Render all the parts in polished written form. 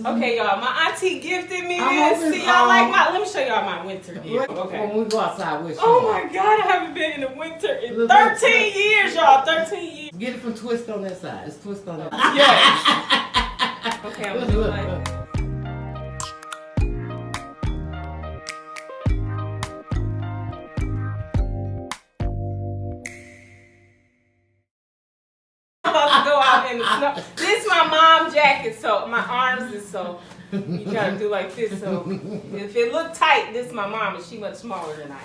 Okay, y'all, my auntie gifted me this. See, y'all like my, let me show y'all my winter gift. Okay. When we go outside, we'll show Oh my God, I haven't been in the winter in 13 years, y'all. 13 years. Get it from Twist on that side. It's Twist on that side. Yes. Okay, I'm gonna do it like that. I'm about to go out in the snow. This is my mom jacket, so my arms is so you gotta do like this. So if it look tight, this is my mom, and she much smaller than I am,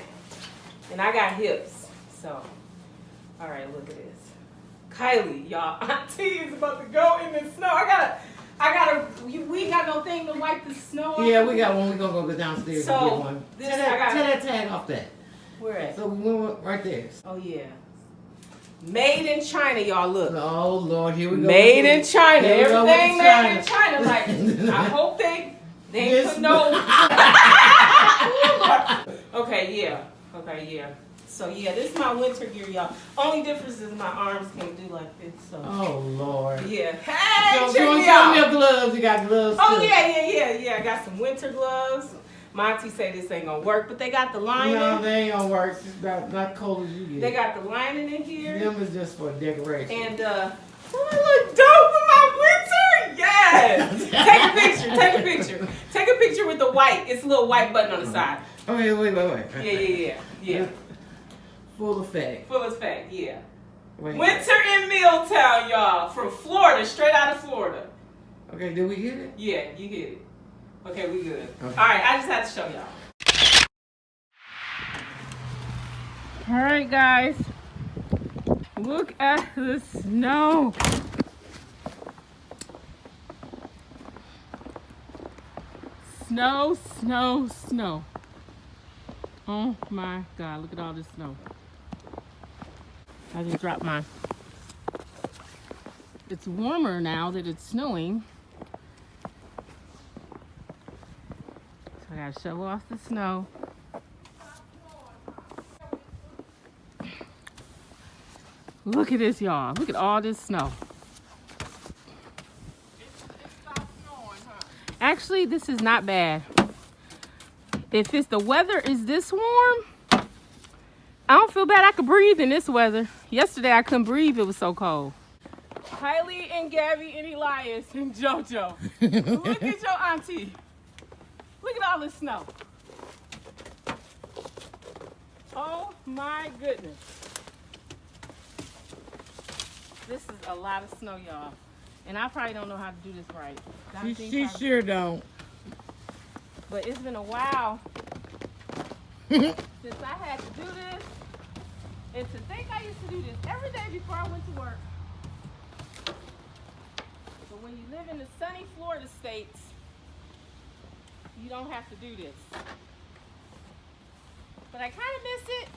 and I got hips. So, all right, look at this. Kylie, y'all, auntie is about to go in the snow. We ain't got no thing to wipe the snow off. Yeah, we got one. We're gonna go downstairs and get one. This, tear that tag off that. Where at? So we went right there. Oh yeah. Made in China, y'all, look. Oh Lord, here we go. Made in China. Everything made in China. Like, I hope they put no. Okay, yeah. Okay, yeah. So yeah, this is my winter gear, y'all. Only difference is my arms can do like this. So. Oh Lord. Yeah. Hey, so check me show out. me your gloves. You got gloves. Oh too. yeah. I got some winter gloves. My auntie say this ain't gonna work, but they got the lining. No, they ain't gonna work. It's not cold as you get. They got the lining in here. Them is just for decoration. And I look dope with my winter. Yes. Take a picture. Take a picture with the white. It's a little white button on the side. Okay, wait. Yeah. Full effect. Full effect. Yeah. Wait. Winter in Milltown, y'all, from Florida, straight out of Florida. Okay, did we get it? Yeah, you get it. Okay, we good. Okay. All right, I just had to show y'all. All right, guys. Look at the snow. Snow. Oh my God, look at all this snow. I just dropped mine. It's warmer now that it's snowing. So I gotta shovel off the snow. Look at this, y'all. Look at all this snow. Actually, this is not bad. If it's the weather is this warm, I don't feel bad. I could breathe in this weather. Yesterday, I couldn't breathe. It was so cold. Kylie and Gabby and Elias and JoJo. Look at your auntie. Look at all this snow. Oh my goodness. This is a lot of snow, y'all. And I probably don't know how to do this right. She sure don't. But it's been a while since I had to do this. And to think I used to do this every day before I went to work. But when you live in the sunny Florida states, you don't have to do this. But I kind of miss it.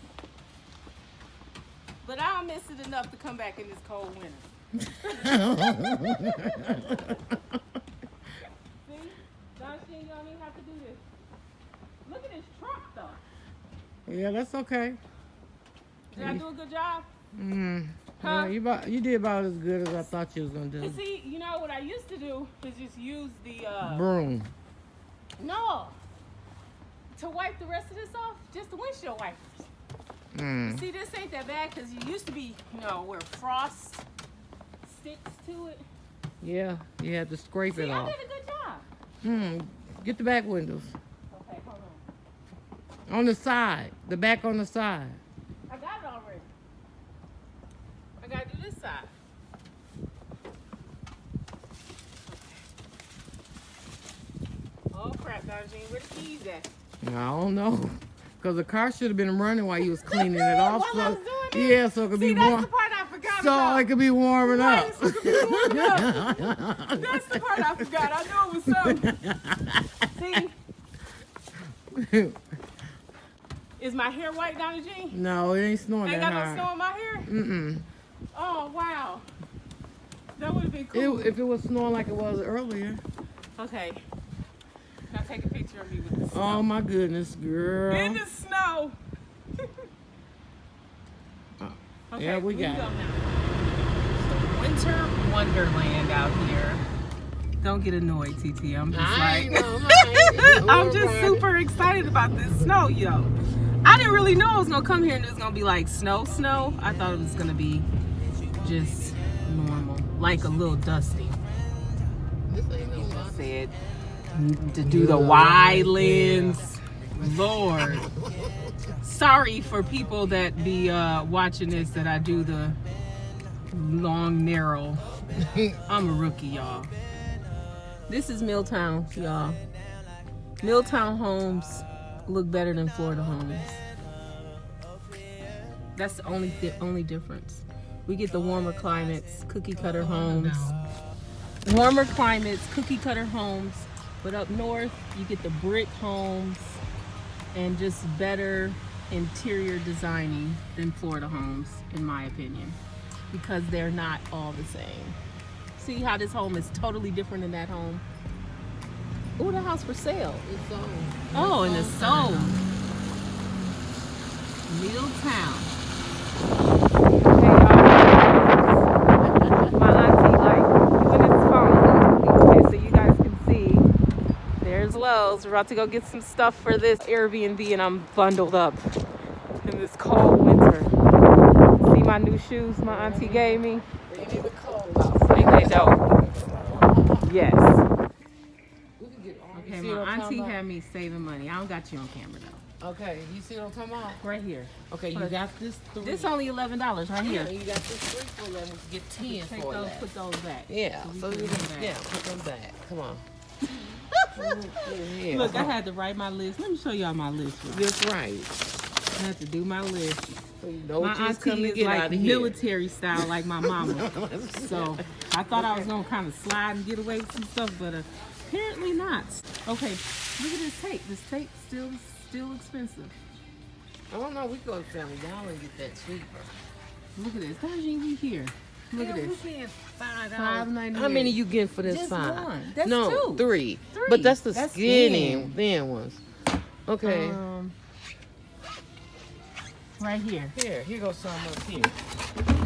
But I don't miss it enough to come back in this cold winter. See? Don Sheen, you don't even have to do this. Look at this truck, though. Yeah, that's okay. Did I do a good job? Huh? Yeah, you did about as good as I thought you was gonna do. And see, you know what I used to do is just use the broom. No. To wipe the rest of this off, just the windshield wipers. See, this ain't that bad because you used to be, where frost sticks to it. Yeah, you had to scrape it off. I did a good job. Get the back windows. Okay, hold on. On the side. The back on the side. I got it already. I gotta do this side. Okay. Oh crap, Donjean, where the keys at? I don't know. Because the car should have been running while you was cleaning it off. While I was doing it? Yeah, so it could be warm. That's the part I forgot so about. it could be warming up. Right, so it could be warming up. That's the part I forgot. I knew it was something. See? Is my hair white, Donna Jean? No, it ain't snowing Ain't that got hard. no snow in my hair? Oh, wow. That would have been cool. If it was snowing like it was earlier. Okay. Now take a picture of me with the snow. Oh my goodness, girl. In the snow. Okay, yeah, we got it. So Winter Wonderland out here. Don't get annoyed, TT. I'm just I like, know. I'm just super excited about this snow, yo. I didn't really know I was gonna come here and it was gonna be like snow. I thought it was gonna be just normal, like a little dusty. This ain't no I said to do the wide lens. Lord. Sorry for people that be watching this that I do the long, narrow. I'm a rookie, y'all. This is Milltown, y'all. Milltown homes look better than Florida homes. That's the only difference. We get the warmer climates, cookie cutter homes. Warmer climates, cookie cutter homes. But up north, you get the brick homes and just better interior designing than Florida homes, in my opinion, because they're not all the same. See how this home is totally different than that home? Ooh, the house for sale. It's sold. Oh, and it's sold. Milltown. My auntie like doing this phone. Okay, so you guys can see. There's Lowe's. We're about to go get some stuff for this Airbnb, and I'm bundled up in this cold winter. See my new shoes my auntie gave me? They need the cold outside. Ain't they dope? Yes. Okay, See what my I'm auntie talking about? had me saving money. I don't got you on camera though. Okay, you see what I'm talking about? Right here. Okay, you got this 3. This only $11 right here. Yeah, you got this 3 for 11. Get 10 Take for those, that. put those back. Yeah, So we so you put them can, back. yeah, put them back. Come on. Yeah. Look, I had to write my list. Let me show y'all my list. Y'all. That's right. I had to do my list. So you know My what you was coming auntie to is get out like of here. military style, like my mama. So I thought I was gonna kind of slide and get away with some stuff, but apparently not. Okay, look at this tape. This tape still expensive. I don't know. We go to Family Dollar and get that cheaper. Look at this. How did you get here? Look at this. $5.98. How many you getting for this Just 5? one. That's no, two. 3. Three. But that's the That's skinny thin. thin ones. Okay. Right here. Here goes some up here.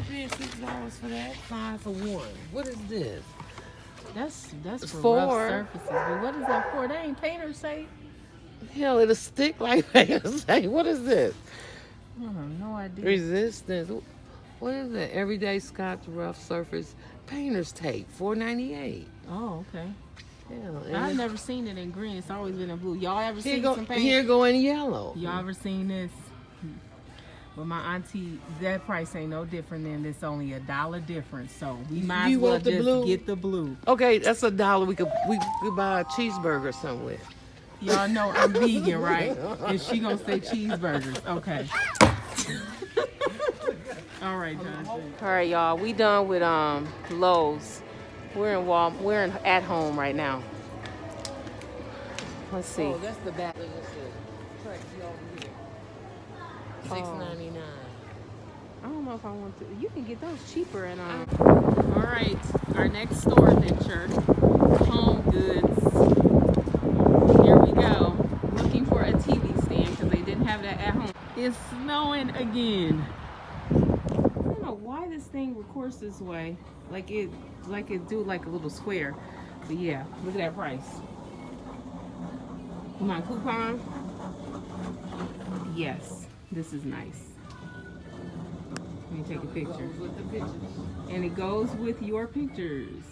Paying $6 for that. 5 for 1. What is this? That's for 4. rough surfaces. But what is that for? They ain't painters say. Hell, it'll stick like that. What is this? I have no idea. Resistance. What is that? Everyday Scotch rough surface painter's tape. $4.98. Oh, okay. Hell, I've never seen it in green. It's always been in blue. Y'all ever seen some paint? Here go in yellow. Y'all ever seen this? But my auntie, that price ain't no different than this. Only $1 difference. So we might You as well want the just blue? get the blue. Okay, that's $1. We could buy a cheeseburger somewhere. Y'all know I'm vegan, right? And she gonna say cheeseburgers. Okay. All right, John. All right, y'all. We done with Lowe's. We're in at home right now. Let's see. Oh, that's the back of this track over here. $6.99. I don't know if I want to. You can get those cheaper and All right, our next store adventure, Home Goods. Here we go. Looking for a TV stand because they didn't have that at home. It's snowing again. I don't know why this thing records this way, like it do like a little square. But yeah, look at that price. My coupon. Yes, this is nice. Let me take a picture. And it goes with your pictures.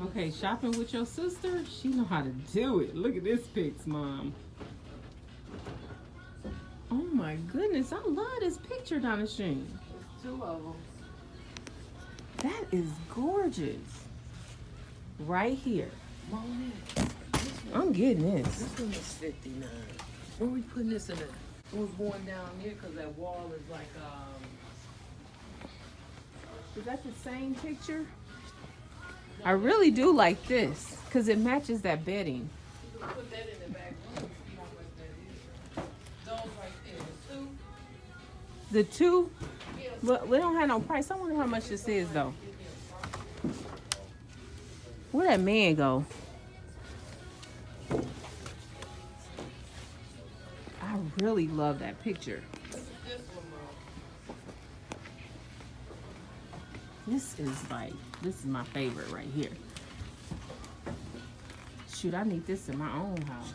Okay, shopping with your sister, she know how to do it. Look at this pics, Mom. Oh my goodness, I love this picture, Donna Sheen. 2 of them. That is gorgeous. Right here. I'm getting this. This one is $59. Where we putting this in? It was going down here because that wall is like Is that the same picture? I really do like this because it matches that bedding. Put that in the back room. See how much that is. Those right there. The two? But we don't have no price. I wonder how much this is though. Where'd that man go? I really love that picture. This is my favorite right here. shoot, I need this in my own house.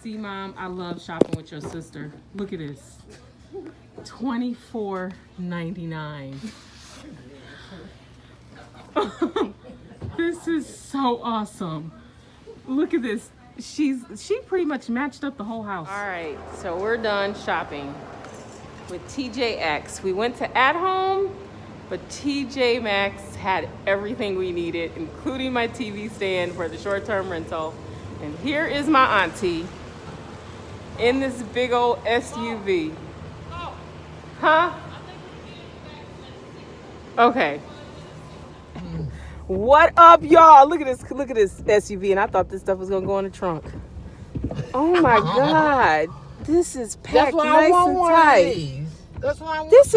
See, Mom, I love shopping with your sister. Look at this. $24.99. This is so awesome. Look at this. She pretty much matched up the whole house. All right, so we're done shopping with TJX. We went to At Home, but TJ Maxx had everything we needed, including my TV stand for the short-term rental. And here is my auntie in this big old SUV. Huh? Okay. What up, y'all? Look at this SUV, and I thought this stuff was gonna go in the trunk. Oh my God. This is packed nice and tight. That's why I want This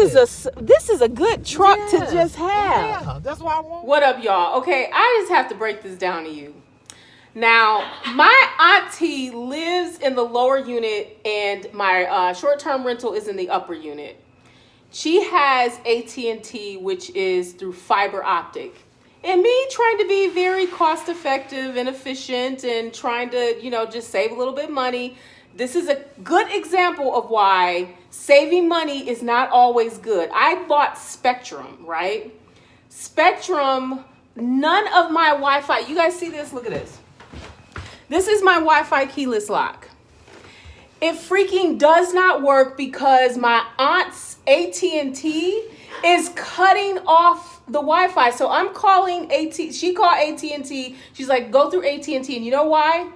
is a good truck to just have. Yeah, that's why I want. What up, y'all? Okay, I just have to break this down to you. Now, my auntie lives in the lower unit, and my short-term rental is in the upper unit. She has AT&T, which is through fiber optic. And me trying to be very cost-effective and efficient and trying to, just save a little bit of money. This is a good example of why saving money is not always good. I bought Spectrum, right? Spectrum, none of my Wi-Fi, you guys see this? Look at this. This is my Wi-Fi keyless lock. It freaking does not work because my aunt's AT&T is cutting off the Wi-Fi. So I'm calling she called AT&T. She's like, go through AT&T. And you know why?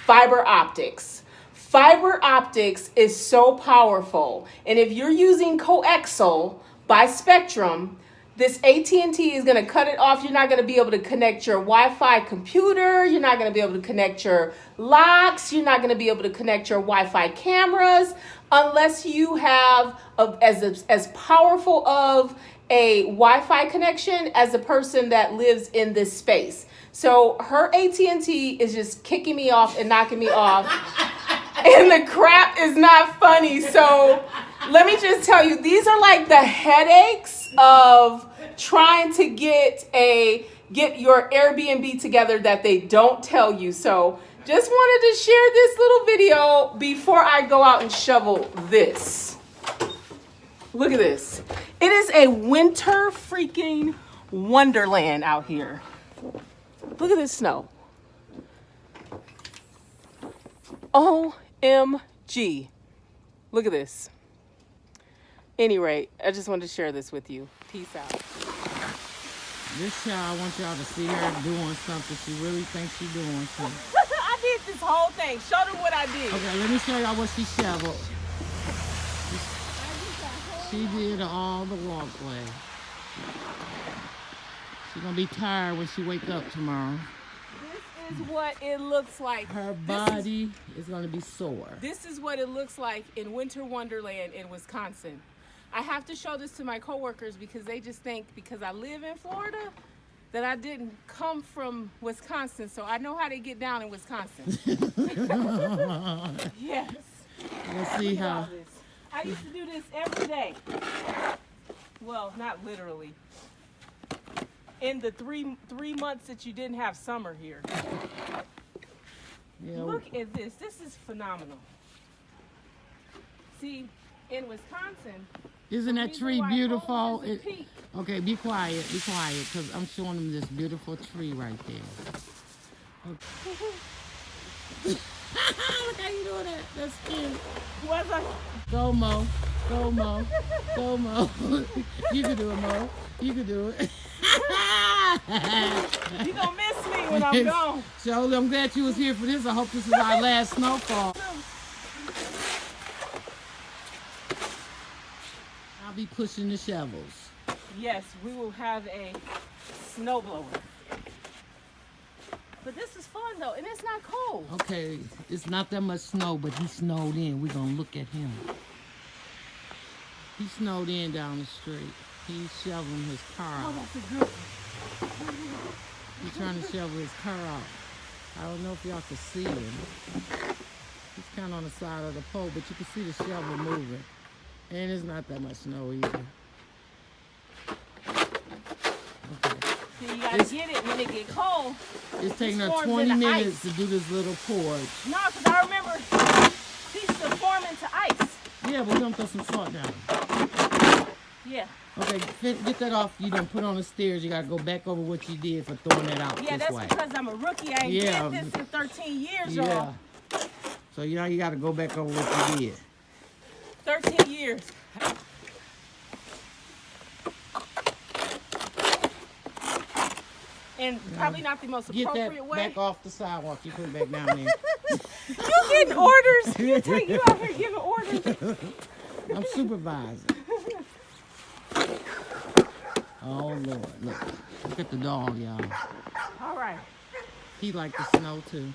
Fiber optics. Fiber optics is so powerful. And if you're using coaxial by Spectrum, this AT&T is going to cut it off. You're not going to be able to connect your Wi-Fi computer. You're not going to be able to connect your locks. You're not going to be able to connect your Wi-Fi cameras unless you have as powerful of a Wi-Fi connection as the person that lives in this space. So her AT&T is just kicking me off and knocking me off. And the crap is not funny. So let me just tell you, these are like the headaches of trying to get your Airbnb together that they don't tell you. So just wanted to share this little video before I go out and shovel this. Look at this. It is a winter freaking wonderland out here. Look at this snow. OMG. Look at this. Any rate, I just wanted to share this with you. Peace out. This child, I want y'all to see her doing something. She really thinks she's doing something. I did this whole thing. Show them what I did. Okay, let me show y'all what she shoveled. She did all the walkway. She's gonna be tired when she wake up tomorrow. This is what it looks like. Her body is gonna be sore. This is what it looks like in Winter Wonderland in Wisconsin. I have to show this to my coworkers because they just think because I live in Florida that I didn't come from Wisconsin, so I know how they get down in Wisconsin. Yes. Let's see how. I used to do this every day. Well, not literally. In the three months that you didn't have summer here. Yeah. Look at this. This is phenomenal. See, in Wisconsin. Isn't that tree beautiful? Peak. Okay, be quiet, because I'm showing them this beautiful tree right there. Okay. Look how you doing that. That's cute. Was I? Go, Mo. Go, Mo. Go, Mo. You can do it, Mo. You can do it. You gonna miss me when I'm gone. So I'm glad you was here for this. I hope this is our last snowfall. I'll be pushing the shovels. Yes, we will have a snowblower. But this is fun though, and it's not cold. Okay, it's not that much snow, but he snowed in. We're gonna look at him. He snowed in down the street. He's shoveling his car out. Oh, that's a good one. He's trying to shovel his car out. I don't know if y'all can see him. He's kind of on the side of the pole, but you can see the shovel moving. And it's not that much snow either. Okay. Then you gotta get it when it get cold. It's taking her forms 20 into minutes ice. to do this little porridge. No, because I remember pieces of form into ice. Yeah, we're gonna throw some salt down. Yeah. Okay, get that off. You done put on the stairs. You gotta go back over what you did for throwing that out Yeah, this that's way. because I'm a rookie. I ain't Yeah. did this in 13 years, Yeah. y'all. So you know you gotta go back over what you did. 13 years. And probably not the most Get appropriate that way. back off the sidewalk. You put it back down there. You getting orders. You out here giving orders. I'm supervising. Oh Lord, look at the dog, y'all. All right. He like the snow too.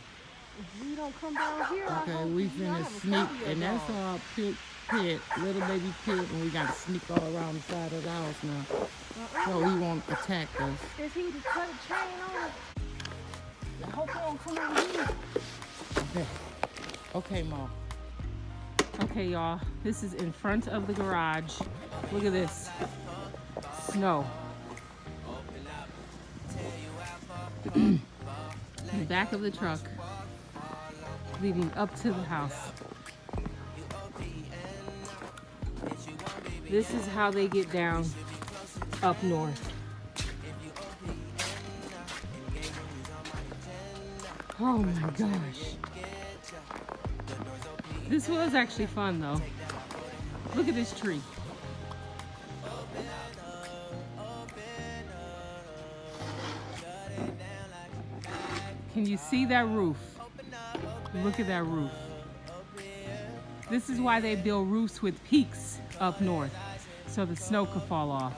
If you don't come down here, I Okay, hope we you finna have a sneak, cardio and that's dog. our pit, little baby pit, and we gotta sneak all around the side of the house now. So he won't attack us. If he would cut a chain on it, I hope he don't come over here. Okay. Okay, Mom. Okay, y'all. This is in front of the garage. Look at this. Snow. In the back of the truck, leading up to the house. This is how they get down up north. Oh my gosh. This was actually fun though. Look at this tree. Can you see that roof? Look at that roof. This is why they build roofs with peaks up north, so the snow could fall off.